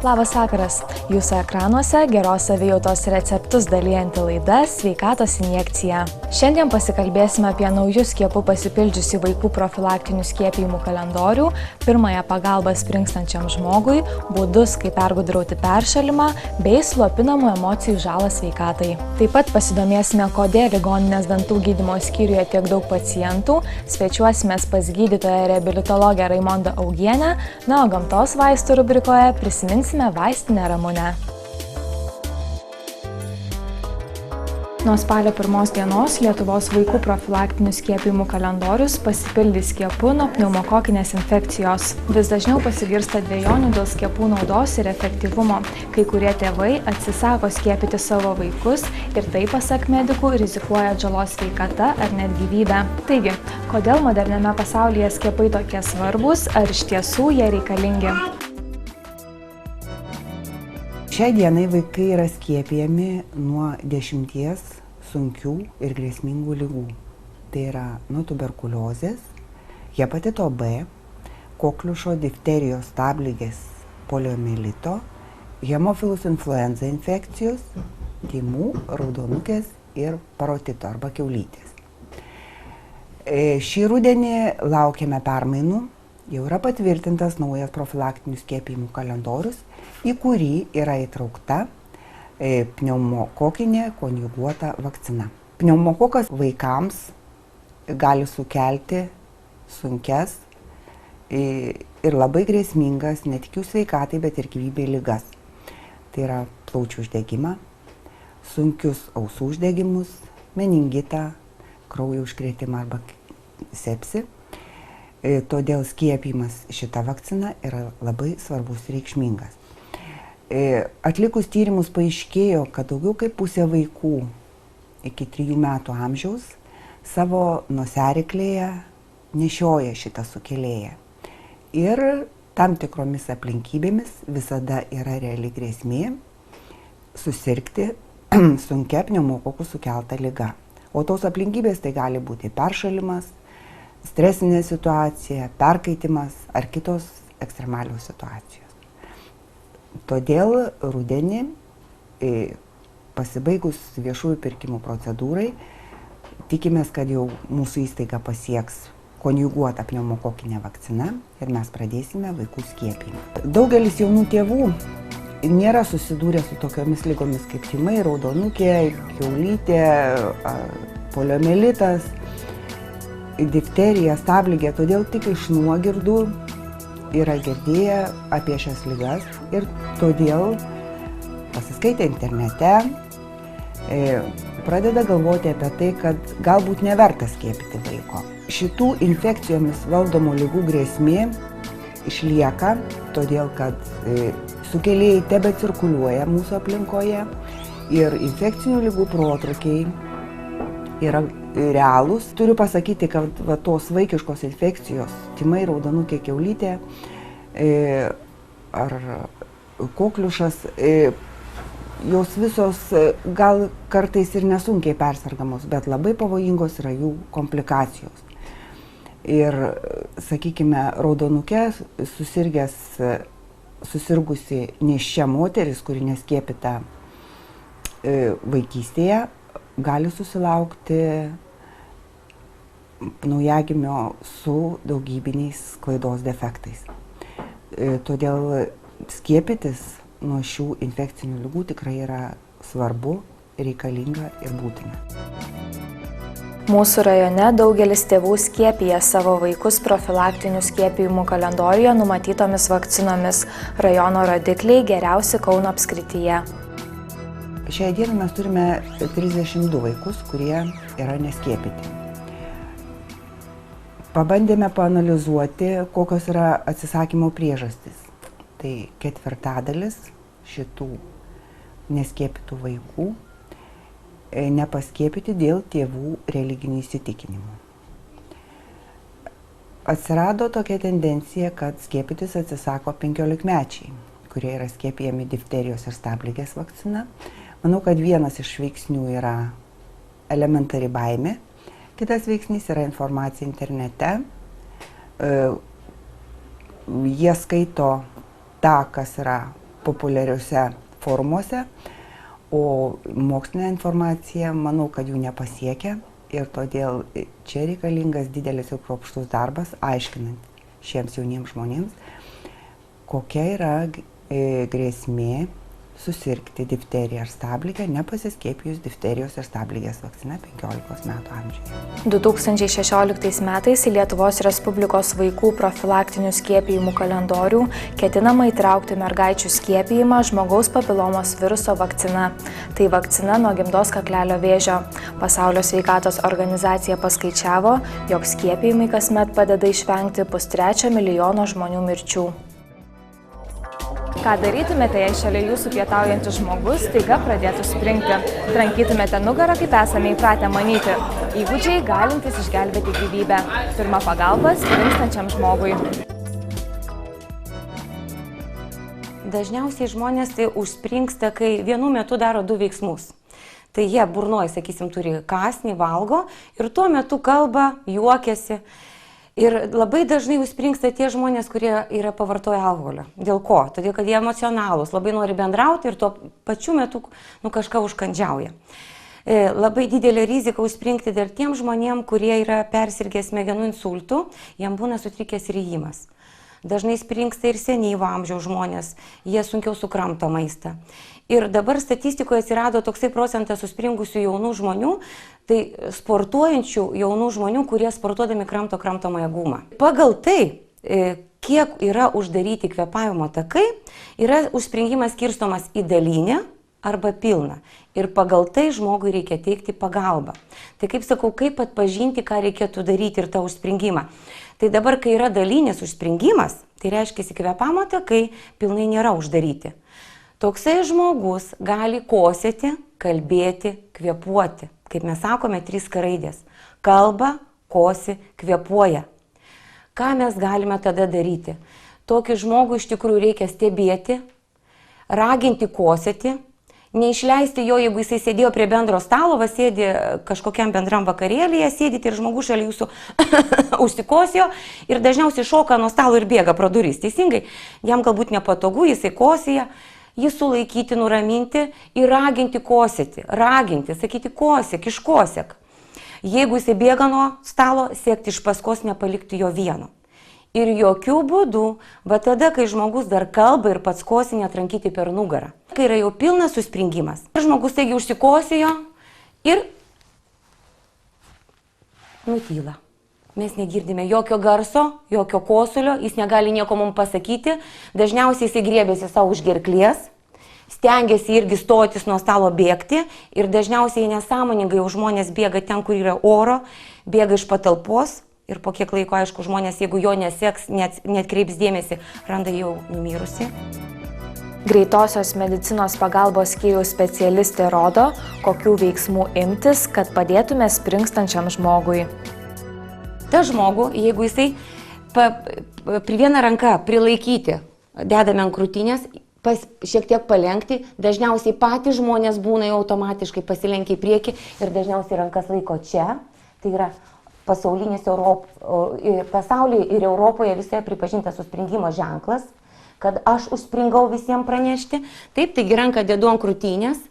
Labas vakaras. Jūsų ekranuose geros savijautos receptus dalijanti laida Sveikatos injekcija. Šiandien pasikalbėsime apie naujus skiepų pasipildžiusių vaikų profilaktinių skiepijimų kalendorių, pirmąją pagalbą springstančiam žmogui, būdus, kaip pergudrauti peršalimą bei slopinamų emocijų žalą sveikatai. Taip pat pasidomėsime, kodėl ligoninės dantų gydymo skyriuje tiek daug pacientų, svečiuosimės pas gydytoją reabilitologę Raimondą Augienę, na, o gamtos vaistų rubrikoje prisiminsime vaistinę Ramunę. Nuo spalio 1 dienos Lietuvos vaikų profilaktinių skiepijimų kalendorius pasipildys skiepu nuo pneumokokinės infekcijos. Vis dažniau pasigirsta dvejonių dėl skiepų naudos ir efektyvumo. Kai kurie tėvai atsisako skiepyti savo vaikus ir tai, pasak medikų, rizikuoja žalos sveikata ar net gyvybę. Taigi, kodėl moderniame pasaulyje skiepai tokie svarbūs, ar iš tiesų jie reikalingi? Šiai dienai vaikai yra skiepijami nuo 10 sunkių ir grėsmingų ligų. Tai yra nuo tuberkuliozės, hepatito B, kokliušo, difterijos, stabligės, poliomielito, hemofilus influenza infekcijos, tymų, raudonukės ir parotito arba kiaulytės. Šį rudenį laukiame permainų. Jau yra patvirtintas naujas profilaktinių skiepijimų kalendorius, į kurį yra įtraukta pneumokokinė konjuguota vakcina. Pneumokokas vaikams gali sukelti sunkias ir labai grėsmingas ne tik jų sveikatai, bet ir gyvybei ligas. Tai yra plaučių uždegimą, sunkius ausų uždegimus, meningitą, kraujo užkrėtimą arba sepsį. Todėl skiepijimas šita vakcina yra labai svarbus ir reikšmingas. Atlikus tyrimus paaiškėjo, kad daugiau kaip pusė vaikų iki 3 metų amžiaus savo nosiaryklėje nešioja šitą sukėlėją. Ir tam tikromis aplinkybėmis visada yra reali grėsmė susirgti sunkia pneumokokų sukelta liga. O tos aplinkybės tai gali būti peršalimas, stresinė situacija, perkaitimas ar kitos ekstremalios situacijos. Todėl rudenį, pasibaigus viešųjų pirkimų procedūrai, tikimės, kad jau mūsų įstaiga pasieks konjuguotą pneumokokinę vakciną ir mes pradėsime vaikų skiepijimą. Daugelis jaunų tėvų nėra susidūrę su tokiomis ligomis kaip tymai, raudonukė, kiaulytė, poliomielitas, difterija, stabligė, todėl tik iš nuogirdų yra girdėję apie šias ligas ir todėl pasiskaitę internete pradeda galvoti apie tai, kad galbūt neverta skiepyti vaiko. Šitų infekcijomis valdomų ligų grėsmė išlieka, todėl kad sukėlėjai tebecirkuliuoja mūsų aplinkoje ir infekcinių ligų protrūkiai yra realūs. Turiu pasakyti, kad tos vaikiškos infekcijos, tymai, raudonukė, kiaulytė ar kokliušas, jos visos gal kartais ir nesunkiai persergamos, bet labai pavojingos yra jų komplikacijos. Ir, sakykime, raudonukė susirgusi nėščia moteris, kuri neskiepyta vaikystėje, gali susilaukti naujagimio su daugybiniais sklaidos defektais. Todėl skiepytis nuo šių infekcinių ligų tikrai yra svarbu, reikalinga ir būtina. Mūsų rajone daugelis tėvų skiepija savo vaikus profilaktinių skiepijimų kalendoriuje numatytomis vakcinomis. Rajono rodikliai geriausi Kauno apskrityje. Šiai dienai mes turime 32 vaikus, kurie yra neskiepyti. Pabandėme paanalizuoti, kokios yra atsisakymo priežastys. Tai 1/4 šitų neskiepytų vaikų nepaskiepyti dėl tėvų religinių įsitikinimų. Atsirado tokia tendencija, kad skiepytis atsisako 15-mečiai, kurie yra skiepijami difterijos ir stabligės vakcina. Manau, kad vienas iš veiksnių yra elementari baimė, kitas veiksnys yra informacija internete. Jie skaito tą, kas yra populiariuose forumuose, o mokslinė informacija, manau, kad jų nepasiekia ir todėl čia reikalingas didelis ir kruopštus darbas, aiškinant šiems jauniems žmonėms, kokia yra grėsmė susirgti difteriją ar stabligę, nepasiskiepijus difterijos ir stabligės vakcina 15 metų amžiuje. 2016 metais į Lietuvos Respublikos vaikų profilaktinių skiepijimų kalendorių ketinama įtraukti mergaičių skiepijimą žmogaus papilomos viruso vakcina. Tai vakcina nuo gimdos kaklelio vėžio. Pasaulio sveikatos organizacija paskaičiavo, jog skiepijimai kasmet padeda išvengti 3,5 milijono žmonių mirčių. Ką darytumėte, jei šalia jūsų pietaujantis žmogus staiga pradėtų springti? Trankytumėte nugarą, kaip esame įpratę manyti. Įgūdžiai galintys išgelbėti gyvybę. Pirma pagalba springstančiam žmogui. Dažniausiai žmonės tai užspringsta, kai vienu metu daro du veiksmus. Tai jie burnoje, sakysim, turi kąsnį, valgo ir tuo metu kalba, juokiasi. Ir labai dažnai užspringsta tie žmonės, kurie yra pavartoję alkoholio. Dėl ko? Todėl, kad jie emocionalūs, labai nori bendrauti ir tuo pačiu metu kažką užkandžiauja. Labai didelė rizika užspringti dėl tiem žmonėm, kurie yra persirgę smegenų insultų, jam būna sutrikęs ryjimas. Dažnai springsta ir senyvo amžiaus žmonės, jie sunkiau sukramto maistą. Ir dabar statistikoje atsirado toksai procentas suspringusių jaunų žmonių, tai sportuojančių jaunų žmonių, kurie sportuodami kramtomąją gumą. Pagal tai, kiek yra uždaryti kvėpavimo takai, yra užspringimas skirstomas į dalinę arba pilną. Ir pagal tai žmogui reikia teikti pagalbą. Tai kaip sakau, kaip atpažinti, ką reikėtų daryti ir tą užspringimą. Tai dabar, kai yra dalinis užspringimas, tai reiškia, kvėpavimo takai pilnai nėra uždaryti. Toksai žmogus gali kosėti, kalbėti, kvėpuoti. Kaip mes sakome, 3 raidės. Kalba, kosi, kvėpuoja. Ką mes galime tada daryti? Tokį žmogų iš tikrųjų reikia stebėti, raginti kosėti, neišleisti jo, jeigu jisai sėdėjo prie bendro stalo, sėdi kažkokiam bendram vakarėlyje, sėdite ir žmogus šalia jūsų užsikosėjo ir dažniausiai šoka nuo stalo ir bėga pro duris. Teisingai, jam galbūt nepatogu, jisai kosėja. Jį sulaikyti, nuraminti ir raginti kosėti. Raginti, sakyti kosėk, iškosėk. Jeigu jisai bėga nuo stalo, siekti iš paskos, nepalikti jo vieno. Ir jokių būdų, va tada, kai žmogus dar kalba ir pats kosi, netrankyti per nugarą. Kai yra jau pilnas suspringimas. Žmogus taigi užsikosėjo ir nutyla. Mes negirdime jokio garso, jokio kosulio, jis negali nieko mums pasakyti. Dažniausiai jisai griebėsi savo už gerklės, stengiasi irgi stotis nuo stalo bėgti ir dažniausiai nesąmoningai jau žmonės bėga ten, kur yra oro, bėga iš patalpos ir po kiek laiko, aišku, žmonės, jeigu jo neseks, net kreips dėmesį, randa jau numirusi. Greitosios medicinos pagalbos skyriaus specialistė rodo, kokių veiksmų imtis, kad padėtume springstančiam žmogui. Ta žmogų, jeigu jisai vieną ranką prilaikyti, dedame ant krūtinės, šiek tiek palenkti, dažniausiai patys žmonės būna jau automatiškai pasilenkia į priekį ir dažniausiai rankas laiko čia. Tai yra pasaulyje ir Europoje visai pripažintas užspringimo ženklas, kad aš užspringau visiems pranešti. Taip, taigi ranką dedu ant krūtinės.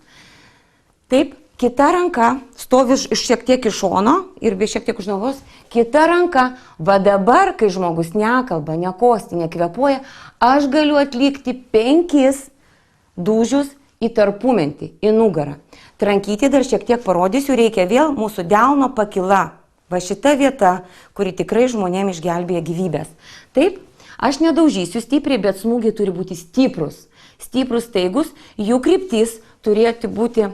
Taip. Kita ranka stovi šiek tiek iš šono ir šiek tiek už nugaros. Kita ranka, va dabar, kai žmogus nekalba, nekosti, nekvėpuoja, aš galiu atlikti 5 dūžius į tarpumentį, į nugarą. Trankyti dar šiek tiek parodysiu, reikia vėl mūsų delno pakyla. Va šita vieta, kuri tikrai žmonėms išgelbėja gyvybės. Taip, aš nedaužysiu stipriai, bet smūgiai turi būti stiprus. Stiprus, staigus, jų kryptis turėtų būti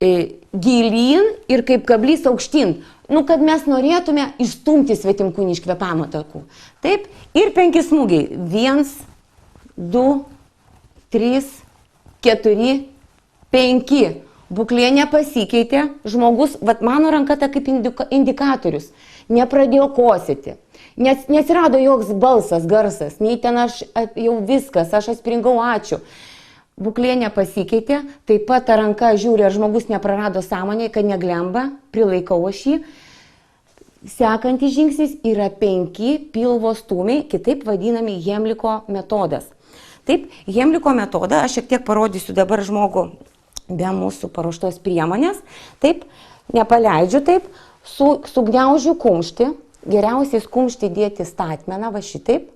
gilyn ir kaip kablys aukštyn, kad mes norėtume išstumti svetimkūnį iš kvėpavimo takų. Taip, ir 5 smūgiai. 1, 2, 3, 4, 5. Būklė nepasikeitė, žmogus, mano ranka ta kaip indikatorius, nepradėjo kosėti. Nesirado joks balsas, garsas, nei ten aš jau viskas, aš atspringau, ačiū. Būklė nepasikeitė, taip pat ta ranka žiūri, ar žmogus neprarado sąmonę, kad neglemba, prilaikau aš jį. Sekantis žingsnis yra 5 pilvo stūmiai, kitaip vadinami Hemliko metodas. Taip, Hemliko metodą aš šiek tiek parodysiu dabar žmogų be mūsų paruoštos priemonės. Taip, nepaleidžiu taip, sugniaužiu kumštį, geriausiai kumštį dėti statmeną, va šitaip.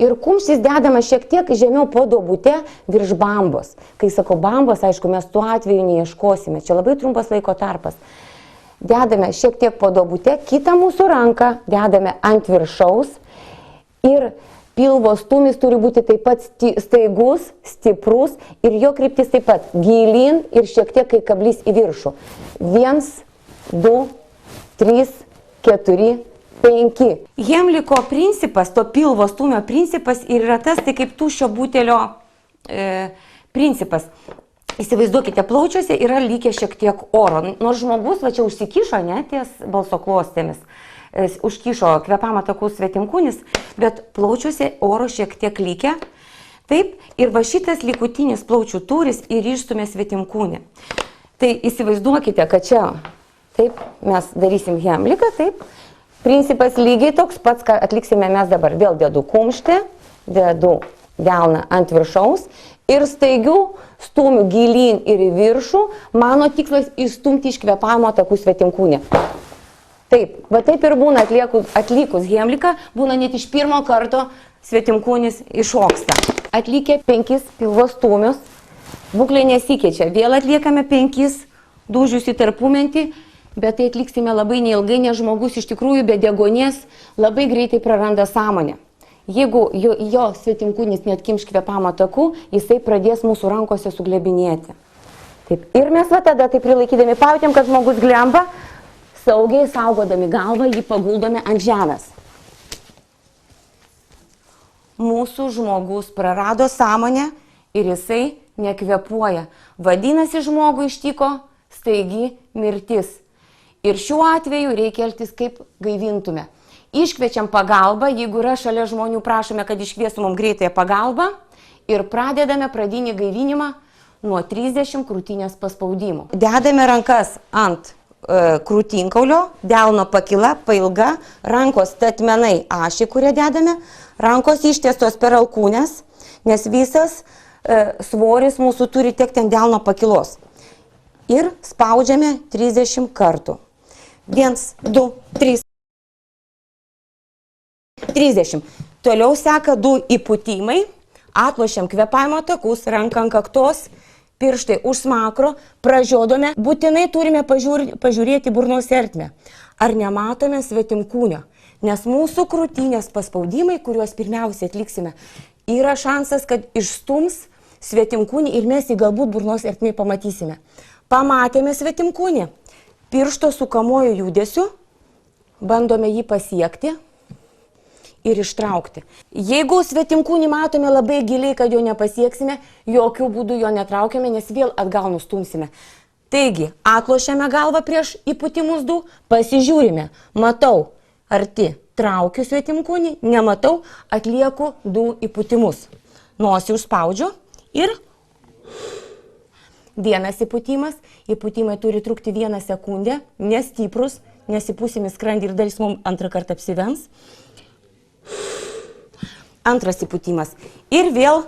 Ir kumštis dedama šiek tiek žemiau po duobute virš bambos. Kai sakau bambos, aišku, mes tuo atveju neieškosime, čia labai trumpas laiko tarpas. Dedame šiek tiek po duobute, kitą mūsų ranką dedame ant viršaus ir pilvo stūmis turi būti taip pat staigus, stiprus ir jo kryptis taip pat gilin ir šiek tiek kai kablys į viršų. 1, 2, 3, 4, 5. Hemliko principas, to pilvo stūmio principas ir yra tas, tai kaip tuščio butelio principas. Įsivaizduokite, plaučiuose yra likę šiek tiek oro. Nors žmogus, va čia užsikišo, ne, ties balso klostėmis, užkišo kvėpavimo takų svetimkūnis, bet plaučiuose oro šiek tiek likę. Taip, ir va šitas likutinis plaučių tūris ir išstumė svetimkūnį. Tai įsivaizduokite, kad čia, taip, mes darysim Hemliką, taip. Principas lygiai toks pats, ką atliksime mes dabar. Vėl dedu kumštį, dedu delną ant viršaus ir staigių stūmiu gilyn ir į viršų. Mano tikslas įstumti iš kvėpavimo takų svetimkūnį. Taip, va taip ir būna atlikus Hemliką, būna net iš pirmo karto svetimkūnis iššoksta. Atlikę 5 pilvo stūmius, būklė nesikeičia. Vėl atliekame 5 dūžius į tarpumentį. Bet tai atliksime labai neilgai, nes žmogus iš tikrųjų be degonės labai greitai praranda sąmonę. Jeigu jo svetimkūnis neatkimš kvėpavimo takų, jisai pradės mūsų rankose suglebinėti. Taip, ir mes va tada taip prilaikydami pajautėm, kad žmogus glemba, saugiai saugodami galvą jį paguldome ant žemės. Mūsų žmogus prarado sąmonę ir jisai nekvėpuoja. Vadinasi, žmogui ištiko staigi mirtis. Ir šiuo atveju reikia elgtis kaip gaivintume. Iškviečiam pagalbą, jeigu yra šalia žmonių, prašome, kad iškviestų mums greitąją pagalbą ir pradedame pradinį gaivinimą nuo 30 krūtinės paspaudimų. Dedame rankas ant krūtinkaulio, delno pakila, pailga, rankos statmenai ašį, kurią dedame, rankos ištiestos per alkūnes, nes visas svoris mūsų turi tekti ant delno pakilos. Ir spaudžiame 30 kartų. 1, 2, 3, 30. Toliau seka 2 įpūtimai. Atlošiam kvėpavimo takus, ranką ant kaktos, pirštai už smakro, pražiodome. Būtinai turime pažiūrėti burnos ertmę. Ar nematome svetimkūnio? Nes mūsų krūtinės paspaudimai, kuriuos pirmiausiai atliksime, yra šansas, kad išstums svetimkūnį ir mes jį galbūt burnos ertmėje pamatysime. Pamatėme svetimkūnį. Piršto sukamojo judesiu, bandome jį pasiekti ir ištraukti. Jeigu svetimkūnį matome labai giliai, kad jo nepasieksime, jokių būdų jo netraukiame, nes vėl atgal nustumsime. Taigi, atlošiame galvą prieš įpūtimus 2, pasižiūrime, matau, arti, traukiu svetimkūnį, nematau, atlieku 2 įpūtimus. Nosį užspaudžiu ir vienas įpūtimas. Įpūtimai turi trukti 1 sekundę, nestiprus, nesipūsim į skrandį ir dalis mums antrą kartą apsivens. Antras įpūtimas. Ir vėl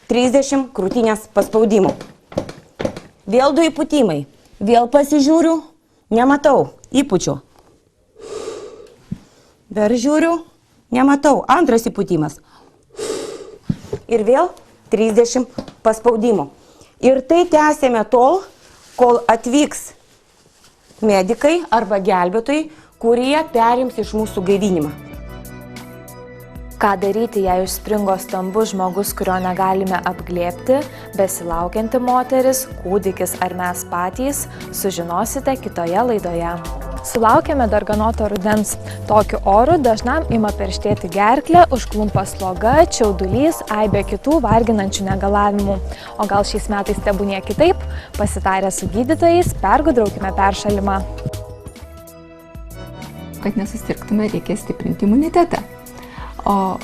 30 krūtinės paspaudimų. Vėl 2 įpūtimai. Vėl pasižiūriu, nematau, įpūčiu. Dar žiūriu, nematau, antras įpūtimas. Ir vėl 30 paspaudimų. Ir tai tęsėme tol, kol atvyks medikai arba gelbėtojai, kurie perims iš mūsų gaivinimą. Ką daryti, jei užspringo stambus žmogus, kurio negalime apglėbti, besilaukianti moteris, kūdikis ar mes patys, sužinosite kitoje laidoje. Sulaukėme darganoto rudens. Tokiu oru dažnam ima perštėti gerklę, užklumpa sloga, čiaudulys, aibė kitų varginančių negalavimų. O gal šiais metais tebūnie kitaip? Pasitarę su gydytojais, pergudraukime peršalimą. Kad nesusirgtume, reikia stiprinti imunitetą. O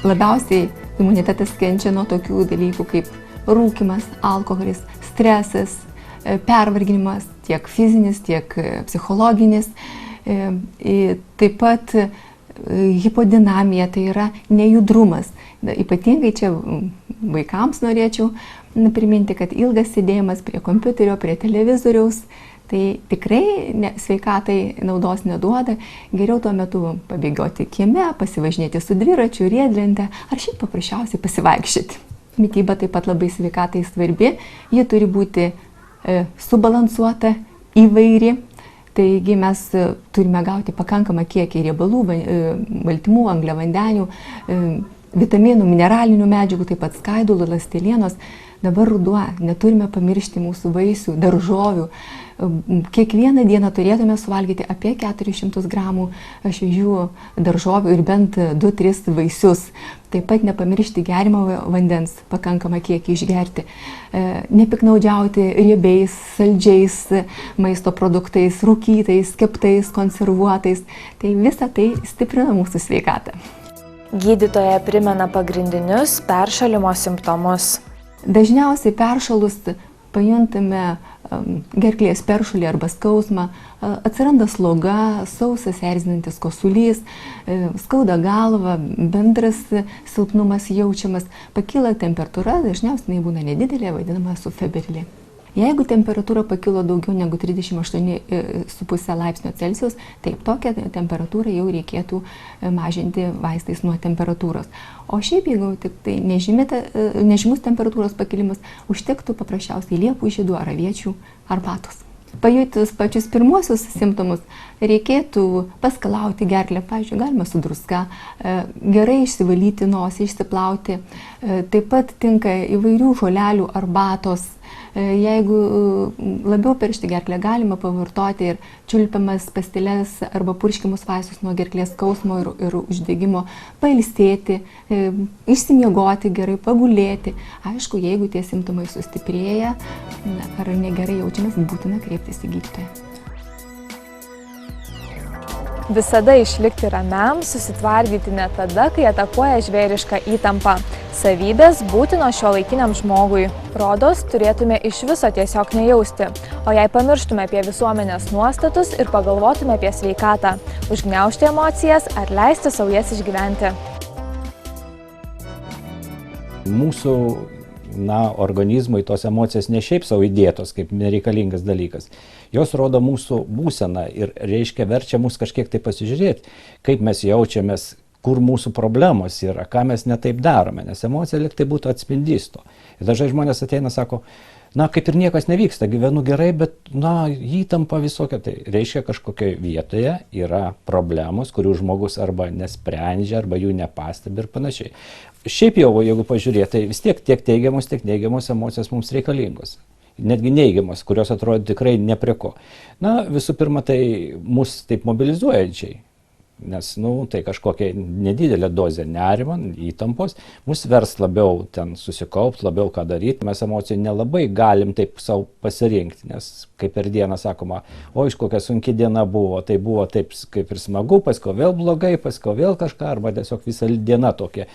labiausiai imunitetas kenčia nuo tokių dalykų kaip rūkymas, alkoholis, stresas, pervarginimas, tiek fizinis, tiek psichologinis. Taip pat hipodinamija, tai yra nejudrumas. Ypatingai čia vaikams norėčiau priminti, kad ilgas sėdėjimas prie kompiuterio, prie televizoriaus, tai tikrai sveikatai naudos neduoda. Geriau tuo metu pabėgioti kieme, pasivažinėti su dviračiu, riedlente ar šiaip paprasčiausiai pasivaikščioti. Mityba taip pat labai sveikatai svarbi, ji turi būti subalansuota, įvairi. Taigi mes turime gauti pakankamą kiekį riebalų, baltymų, angliavandenių, vitaminų, mineralinių medžiagų, taip pat skaidulų, ląstelienos. Dabar ruduo, neturime pamiršti mūsų vaisių, daržovių. Kiekvieną dieną turėtume suvalgyti apie 400 gramų šviežių daržovių ir bent 2-3 vaisius. Taip pat nepamiršti gerimo vandens, pakankamą kiekį išgerti. Nepiknaudžiauti riebiais, saldžiais maisto produktais, rūkytais, keptais, konservuotais. Tai visa tai stiprina mūsų sveikatą. Gydytoja primena pagrindinius peršalimo simptomus. Dažniausiai peršalus pajuntame gerklės peršulį arba skausmą, atsiranda sloga, sausas erzinantis kosulys, skauda galva, bendras silpnumas jaučiamas, pakyla temperatūra, dažniausiai jinai būna nedidelė, vadinama subfebrili. Jeigu temperatūra pakilo daugiau negu 38,5 laipsnio Celsijaus, taip tokią temperatūrą jau reikėtų mažinti vaistais nuo temperatūros. O šiaip, jeigu tik tai nežymus temperatūros pakilimas, užtektų paprasčiausiai liepų žiedų ar aviečių arbatos. Pajutus pačius pirmuosius simptomus, reikėtų paskalauti gerklę, pavyzdžiui, galima su druska, gerai išsivalyti nosį, išsiplauti. Taip pat tinka įvairių žolelių arbatos. Jeigu labiau peršti gerklę, galima pavartoti ir čiulpiamas pastiles arba purškiamus vaistus nuo gerklės skausmo ir uždegimo, pailsėti, išsimiegoti gerai, pagulėti. Aišku, jeigu tie simptomai sustiprėja ar negerai jaučiamės, būtina kreiptis į gydytoją. Visada išlikti ramiam, susitvardyti net tada, kai atakuoja žvėriška įtampa. Savybės būtinos šiuolaikiniam žmogui. Rodos, turėtume iš viso tiesiog nejausti. O jei pamirštume apie visuomenės nuostatus ir pagalvotume apie sveikatą, užgniaužti emocijas ar leisti savo jas išgyventi. Mūsų organizmui tos emocijos ne šiaip savo įdėtos kaip nereikalingas dalykas. Jos rodo mūsų būseną ir reiškia verčia mus kažkiek tai pasižiūrėti, kaip mes jaučiamės, kur mūsų problemos yra, ką mes netaip darome, nes emocija lyg tai būtų atspindys to. Ir dažnai žmonės ateina, sako, kaip ir niekas nevyksta, gyvenu gerai, bet įtampa visokia. Tai reiškia, kažkokioje vietoje yra problemos, kurių žmogus arba nesprendžia, arba jų nepastebi ir panašiai. Šiaip jau, jeigu pažiūrėti, tai vis tiek teigiamos, tiek neigiamos emocijos mums reikalingos. Netgi neigiamos, kurios atrodo tikrai ne prie ko. Visų pirma, tai mus taip mobilizuojančiai. Nes, tai kažkokia nedidelė dozė nerimo, įtampos, mus vers labiau ten susikaupti, labiau ką daryti. Mes emocijų nelabai galim taip savo pasirinkti, nes kaip per dieną sakoma, iš kokia sunki diena buvo, tai buvo taip kaip ir smagu, paskui vėl blogai, paskui vėl kažką, arba tiesiog visa diena tokia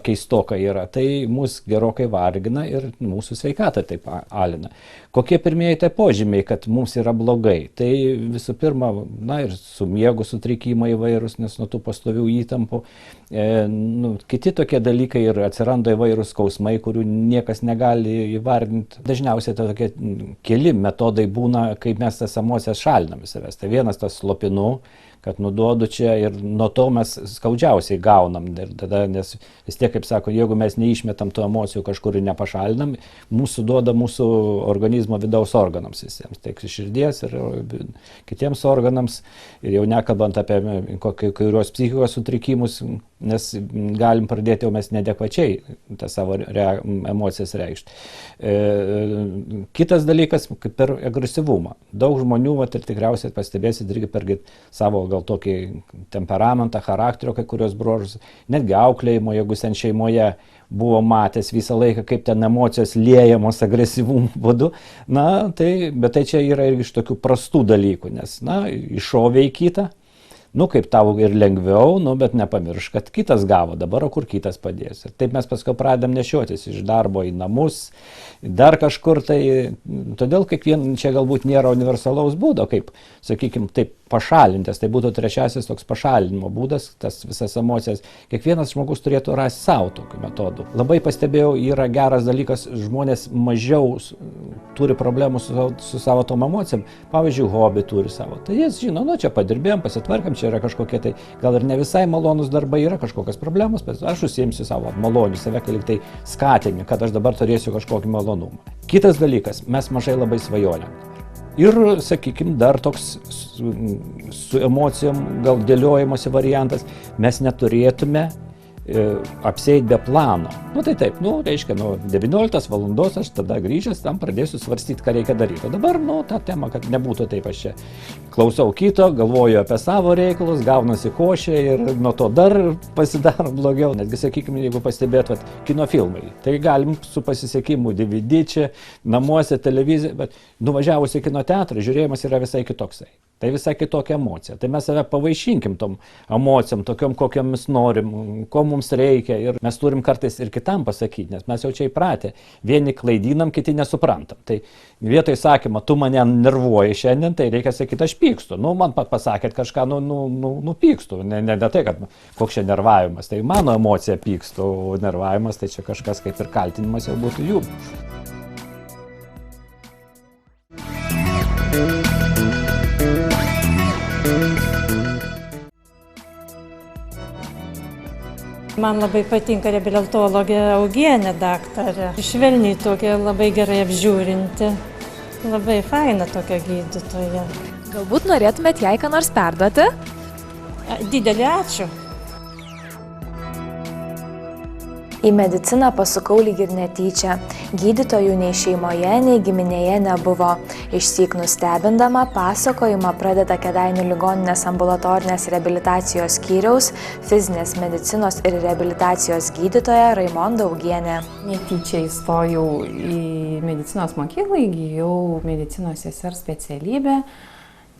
keistoka yra. Tai mus gerokai vargina ir mūsų sveikatą taip alina. Kokie pirmieji tai požymiai, kad mums yra blogai? Tai visų pirma, ir su miego sutrikimai įvairūs, nes nuo tų pastovių įtampų. Kiti tokie dalykai ir atsiranda įvairūs skausmai, kurių niekas negali įvardinti. Dažniausiai tai tokie keli metodai būna, kaip mes tas emocijas šalinam iš savęs. Tai vienas tas slopinu, kad nuduodu čia ir nuo to mes skaudžiausiai gaunam. Ir tada, nes vis tiek, kaip sako, jeigu mes neišmetam tų emocijų kažkur ir nepašalinam, mūsų duoda mūsų organizmo vidaus organams visiems, tiek širdies ir kitiems organams, ir jau nekalbant apie kurios psichikos sutrikimus, nes galim pradėti jau mes neadekvačiai tą savo emocijas reikšti. Kitas dalykas, kaip per agresyvumą. Daug žmonių, ir tikriausiai pastebėsit irgi per savo gal tokį temperamentą, charakterio, kai kurios bruožus, netgi auklėjimo, jeigu sen šeimoje buvo matęs visą laiką, kaip ten emocijos liejamos agresyvumo būdu, bet tai čia yra ir iš tokių prastų dalykų, nes, iššovė į kitą, kaip tau ir lengviau, bet nepamiršk, kad kitas gavo dabar, o kur kitas padės. Ir taip mes paskui pradedam nešiotis iš darbo į namus, dar kažkur tai, todėl kiekvien čia galbūt nėra universalaus būdo, kaip, sakykime, taip pašalintas, tai būtų trečiasis toks pašalinimo būdas, tas visas emocijas. Kiekvienas žmogus turėtų rasti savo tokių metodų. Labai pastebėjau, yra geras dalykas, žmonės mažiau turi problemų su savo tom emocijom, pavyzdžiui, hobį turi savo. Tai jis žino, nu čia padirbėjom, pasitvarkėm, čia yra kažkokie tai, gal ir ne visai malonus darbai, yra kažkokios problemos, bet aš užsiimsiu savo malonį, save lyg tai skatini, kad aš dabar turėsiu kažkokį malonumą. Kitas dalykas, mes mažai labai svajojam. Ir, sakykime, dar toks su emocijom gal dėliojimosi variantas, mes neturėtume apsėti be plano. Nu tai taip, reiškia, 19 valandos aš tada grįžęs tam pradėsiu svarstyti, ką reikia daryti. O dabar, tą temą, kad nebūtų taip, aš čia klausau kito, galvoju apie savo reikalus, gaunasi košė ir nuo to dar pasidaro blogiau. Netgi, sakykime, jeigu pastebėt, kino filmai, tai galim su pasisekimu DVD čia, namuose, televizija, bet nuvažiavus į kino teatrą, žiūrėjimas yra visai kitoksai. Tai visai kitokia emocija. Tai mes save pavaišinkim tom emocijom, tokiom, kokiamis norim, ko mums reikia. Ir mes turim kartais ir kitam pasakyti, nes mes jau čia įpratę. Vieni klaidinam, kiti nesuprantam. Tai vietoj sakymo, tu mane nervuoji šiandien, tai reikia sakyti, aš pykstu. Man pasakėt kažką, pykstu. Ne tai, kad koks čia nervavimas. Tai mano emocija pykstu, o nervavimas tai čia kažkas kaip ir kaltinimas jau būtų jų. Man labai patinka reabilitologė Augienė daktarė. Švelniai tokia, labai gerai apžiūrinti. Labai faina tokia gydytoja. Galbūt norėtumėt jai ką nors perduoti? Didelį ačiū. Į mediciną pasukau lyg ir netyčia. Gydytojų nei šeimoje, nei giminėje nebuvo. Išsyk nustebindama, pasakojimą pradeda Kėdainių ligoninės ambulatorinės reabilitacijos skyriaus, fizinės medicinos ir reabilitacijos gydytoja Raimonda Augienė. Netyčia įstojau į medicinos mokyklą, įgijau medicinos sesers specialybę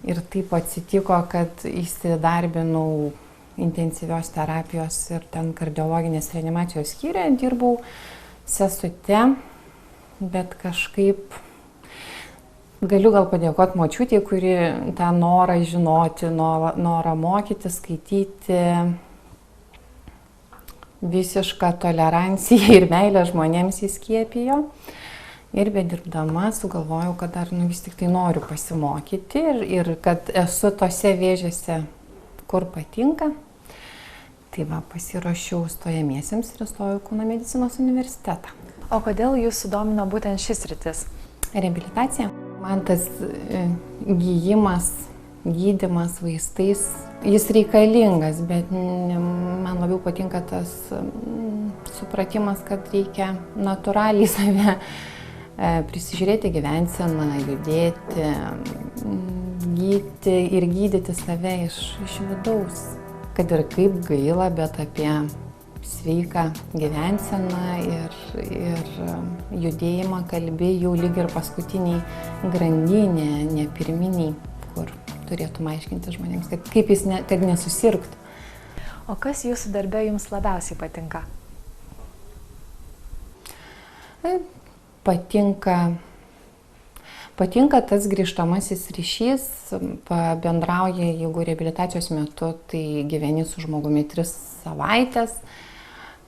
ir taip atsitiko, kad įsidarbinau intensyvios terapijos ir ten kardiologinės reanimacijos skyriuje, dirbau sesute, bet kažkaip galiu gal padėkoti močiutei, kuri tą norą žinoti, norą mokyti, skaityti, visišką toleranciją ir meilę žmonėms įskiepijo. Ir bedirbdama sugalvojau, kad dar vis tik tai noriu pasimokyti ir kad esu tose vėžėse, kur patinka. Tai pasiruošiau stojamiesiems ir įstojau Kauno medicinos universitetą. O kodėl jūs sudomino būtent šis sritis? Reabilitacija. Man tas gydymas vaistais, jis reikalingas, bet man labiau patinka tas supratimas, kad reikia natūraliai save prisižiūrėti gyvenseną, judėti, gydyti save iš vidaus. Kad ir kaip gaila, bet apie sveiką gyvenseną ir judėjimą kalbi jau lyg ir paskutiniai grandinė, ne pirminiai, kur turėtum aiškinti žmonėms, kaip jis kad nesusirgtų. O kas jūsų darbe jums labiausiai patinka? Patinka tas grįžtamasis ryšys, pabendrauja, jeigu reabilitacijos metu, tai gyveni su žmogumi 3 savaitės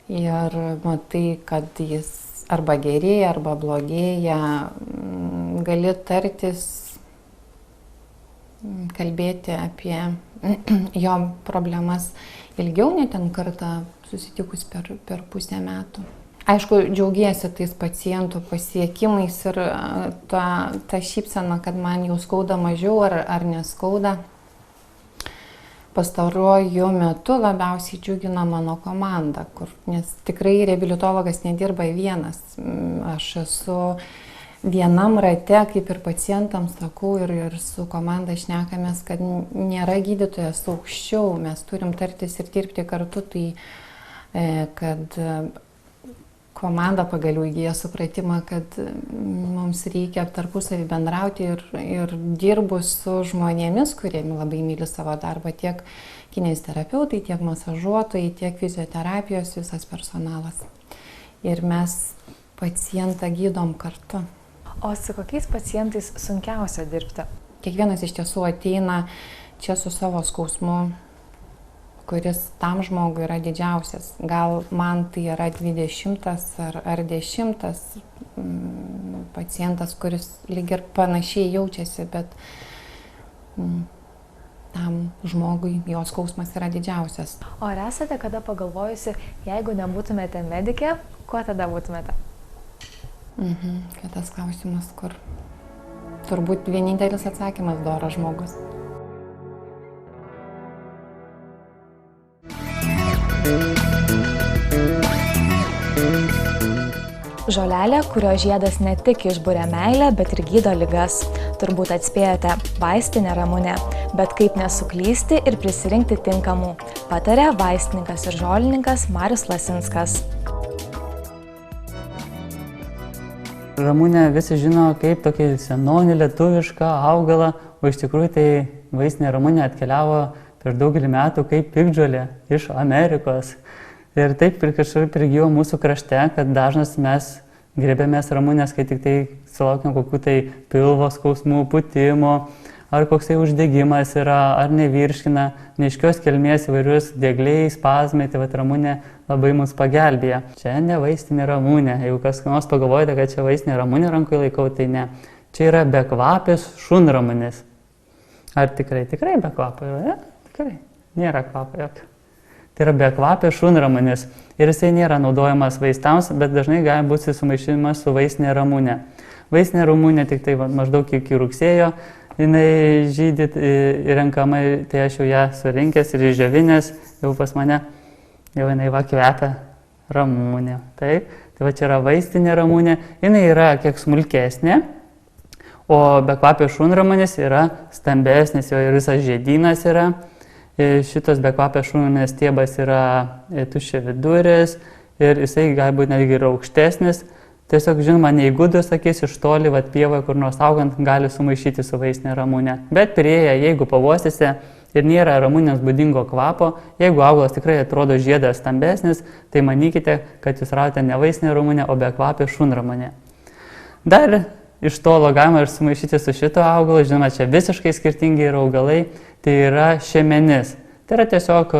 ir matai, kad jis arba gerėja, arba blogėja, gali tartis, kalbėti apie jo problemas ilgiau, ne ten kartą susitikus per pusę metų. Aišku, džiaugiesi tais pacientų pasiekimais ir ta šypsena, kad man jau skauda mažiau ar neskauda. Pastaruoju metu labiausiai džiugina mano komanda, nes tikrai reabilitologas nedirba vienas. Aš esu vienam rate, kaip ir pacientams sakau, ir su komanda šnekamės, kad nėra gydytojas aukščiau, mes turim tartis ir dirbti kartu, tai kad komanda pagaliau įgyja supratimą, kad mums reikia tarpusavį bendrauti ir dirbu su žmonėmis, kurie labai myli savo darbą, tiek kineziterapeutai, tiek masažuotojai, tiek fizioterapijos visas personalas. Ir mes pacientą gydom kartu. O su kokiais pacientais sunkiausia dirbti? Kiekvienas iš tiesų ateina čia su savo skausmu, kuris tam žmogui yra didžiausias. Gal man tai yra 20 ar 10 pacientas, kuris lyg ir panašiai jaučiasi, bet tam žmogui jo skausmas yra didžiausias. O ar esate kada pagalvojusi, jeigu nebūtumėte medikė, kuo tada būtumėte? Kitas klausimas, kur turbūt vienintelis atsakymas - doras žmogus. Žolelė, kurio žiedas ne tik išburia meilę, bet ir gydo ligas. Turbūt atspėjote - vaistinė Ramunė. Bet kaip nesuklysti ir prisirinkti tinkamų, patarė vaistininkas ir žolininkas Marius Lasinskas. Ramunę visi žino kaip tokį senovinį lietuvišką augalą, o iš tikrųjų tai vaistinė Ramunė atkeliavo prieš daugelį metų kaip piktžolė iš Amerikos. Ir taip ir kažkaip prigijo mūsų krašte, kad dažnas mes grėbėmės Ramunės, kai tik tai sulaukiam kokių tai pilvo skausmų, pūtimo, ar koks tai uždegimas yra, ar nevirškina, neaiškios kilmės įvairius diegliai, spazmai, tai vat Ramunė labai mums pagelbėja. Čia ne vaistinė Ramunė, jeigu kas nors pagalvojate, kad čia vaistinė Ramunė rankoje laikau, tai ne. Čia yra bekvapis šunramunis. Ar tikrai bekvapo yra? Ne? Tikrai. Nėra kvapo jokio. Tai yra bekvapis šunramunis ir jisai nėra naudojamas vaistams, bet dažnai gali būti sumaišymas su vaistinė Ramunė. Vaistinė Ramunė tik tai maždaug iki rugsėjo jinai žydi renkama, tai aš jau ją surinkęs ir išdžiovinęs, jau pas mane jau jinai va kvepia Ramunė. Taip, tai va čia yra vaistinė Ramunė, jinai yra kiek smulkesnė, o bekvapis šunramunis yra stambesnis, jo ir visas žiedynas yra. Šitos bekvapės šunramunės stiebas yra tuščiaviduris ir jisai gali būti netgi ir aukštesnis. Tiesiog, žinoma, neįgudus akis iš toli, vat pievoje kur nors augant, gali sumaišyti su vaistinė Ramunė. Bet prieėję, jeigu pavosite ir nėra Ramunėms būdingo kvapo, jeigu augalas tikrai atrodo žiedas stambesnis, tai manykite, kad jūs radote ne vaistinė Ramunė, o bekvapė šunramunė. Dar iš tolo galima ir sumaišyti su šito augalu, žinoma, čia visiškai skirtingi yra augalai, tai yra šemenis. Tai yra tiesiog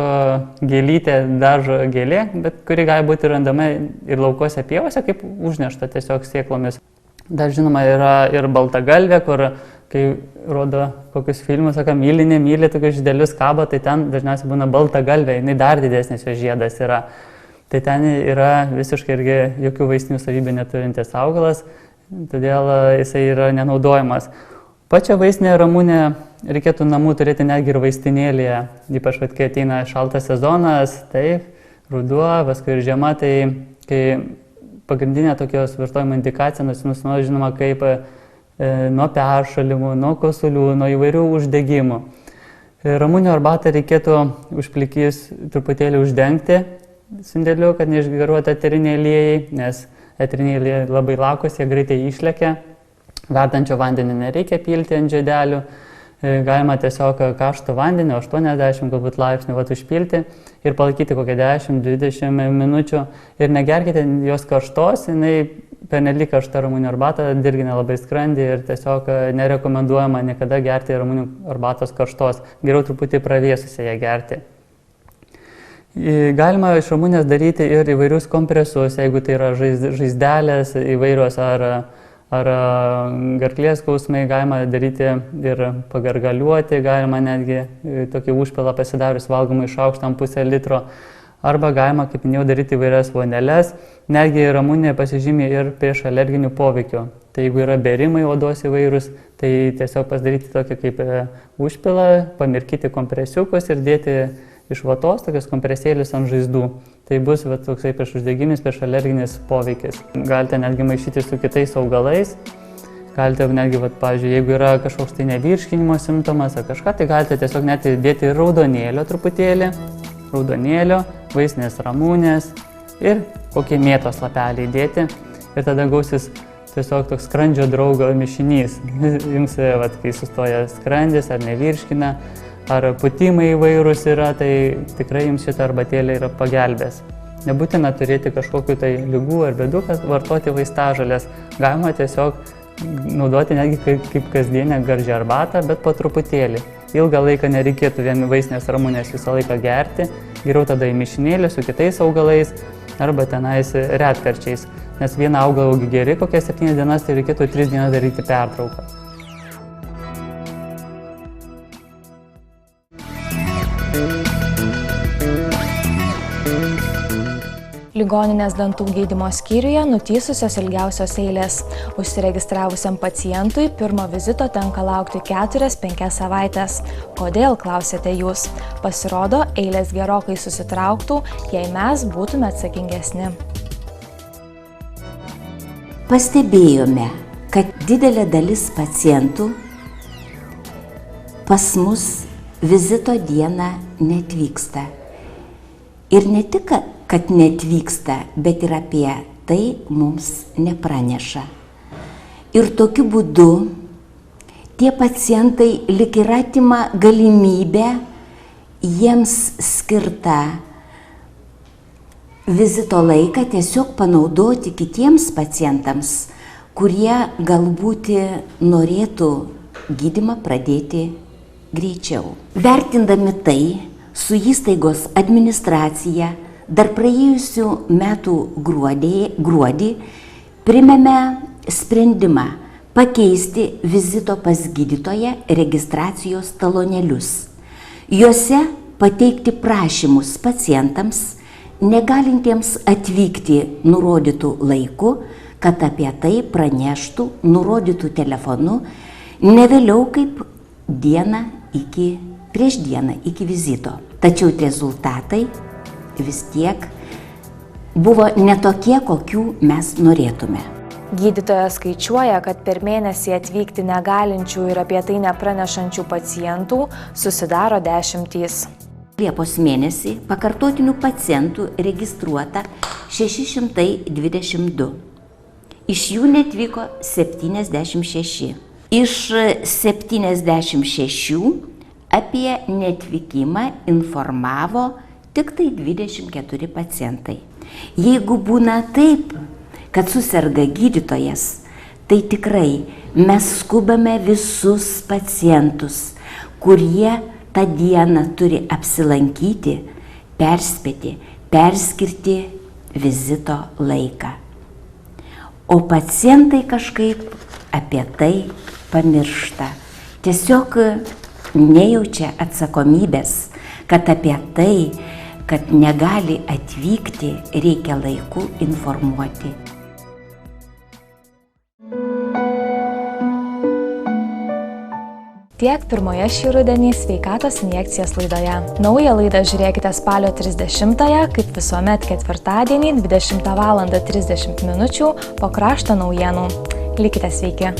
gėlytė, dažo gėlė, bet kuri gali būti randama ir laukose pievose, kaip užnešta tiesiog sėklomis. Dar žinoma yra ir baltagalvė, kur, kai rodo kokius filmus, sako, myli tokius žydelius kabo, tai ten dažniausiai būna baltagalvė, jinai dar didesnis jo žiedas yra. Tai ten yra visiškai irgi jokių vaistinių savybių neturintis augalas, todėl jisai yra nenaudojamas. Pačią vaistinę Ramunę reikėtų namų turėti netgi ir vaistinėlėje, ypač kai ateina šaltas sezonas, taip, ruduo, paskui ir žiema, tai kai pagrindinė tokios vartojimo indikacija nusinuo žinoma kaip nuo peršalimų, nuo kosulių, nuo įvairių uždegimų. Ramunių arbatą reikėtų užplikys truputėlį uždengti sindeliu, kad neišgaruotų eteriniai aliejai, nes eteriniai aliejai labai lakūs, jie greitai išlekia. Verdančio vandenį nereikia pilti ant žiedelių, galima tiesiog karštų vandenį, 80 galbūt laipsnių užpilti ir palaikyti kokią 10-20 minučių ir negerkite jos karštos, jinai pernelyg karšta ramunių arbata dirgina labai skrandį ir tiesiog nerekomenduojama niekada gerti ramunių arbatos karštos, geriau truputį pravėsusią ją gerti. Galima iš ramunės daryti ir įvairius kompresus, jeigu tai yra žaizdelės įvairios ar gerklės skausmai, galima daryti ir pagargaliuoti, galima netgi tokį užpilą pasidarius valgomą iš šaukštą 0,5 litro, arba galima, kaip minėjau, daryti įvairias voneles, netgi ramunė pasižymė ir prieš alerginių poveikių. Tai jeigu yra bėrimai odos įvairūs, tai tiesiog pasidaryti tokį kaip užpilą, pamirkyti kompresiukus ir dėti iš vatos tokius kompresėlius ant žaizdų. Tai bus toksai prieš uždegiminis, prieš alerginis poveikis. Galite netgi maišyti su kitais augalais. Galite netgi, pavyzdžiui, jeigu yra kažkoks tai nevirškinimo simptomas ar kažką, tai galite tiesiog net dėti raudonėlio truputėlį, raudonėlio, vaistinės ramunės ir kokie mėtos lapeliai dėti. Ir tada gausis tiesiog toks skrandžio draugo mišinys. Jums, kai sustoja skrandis ar nevirškina, ar putimai įvairūs yra, tai tikrai jums šitą arbatėlę yra pagelbės. Nebūtina turėti kažkokių tai ligų ar bėdų, kad vartoti vaistažolės. Galima tiesiog naudoti netgi kaip kasdienę gardžią arbatą, bet po truputėlį. ilgą laiką nereikėtų vien vaistinės ramunės visą laiką gerti, geriau tada į mišinėlį su kitais augalais arba tenais retkarčiais, nes vieną augalą geri kokias 7 dienas, tai reikėtų 3 dienas daryti pertrauką. Ligoninės dantų gydymo skyriuje nutįsusios ilgiausios eilės. Užsiregistravusiam pacientui pirmo vizito tenka laukti 4-5 savaitės. Kodėl, klausėte jūs? Pasirodo, eilės gerokai susitrauktų, jei mes būtume atsakingesni. Pastebėjome, kad didelė dalis pacientų pas mus vizito dieną neatvyksta. Ir ne tik, kad neatvyksta, bet ir apie tai mums nepraneša. Ir tokiu būdu tie pacientai lyg ir atima galimybę jiems skirtą vizito laiką tiesiog panaudoti kitiems pacientams, kurie galbūt norėtų gydymą pradėti greičiau. Vertindami tai, su įstaigos administracija dar praėjusių metų gruodį priėmėme sprendimą pakeisti vizito pas gydytoją registracijos talonėlius. Juose pateikti prašymus pacientams, negalintiems atvykti nurodytų laiku, kad apie tai praneštų nurodytų telefonu ne vėliau kaip prieš dieną iki vizito. Tačiau rezultatai vis tiek buvo netokie, kokių mes norėtume. Gydytojas skaičiuoja, kad per mėnesį atvykti negalinčių ir apie tai nepranešančių pacientų susidaro 10. Liepos mėnesį pakartotinių pacientų registruota 622. Iš jų netvyko 76. Iš 76 apie neatvykimą informavo tik tai 24 pacientai. Jeigu būna taip, kad suserga gydytojas, tai tikrai mes skubame visus pacientus, kurie tą dieną turi apsilankyti, perspėti, perskirti vizito laiką. O pacientai kažkaip apie tai pamiršta. Tiesiog nejaučia atsakomybės, kad apie tai, kad negali atvykti, reikia laiku informuoti. Tiek pirmoje šį rudenį sveikatos injekcijas laidoje. Naują laidą žiūrėkite spalio 30-ąją, kaip visuomet ketvirtadienį 20:30 min. po krašto naujienų. Likite sveiki.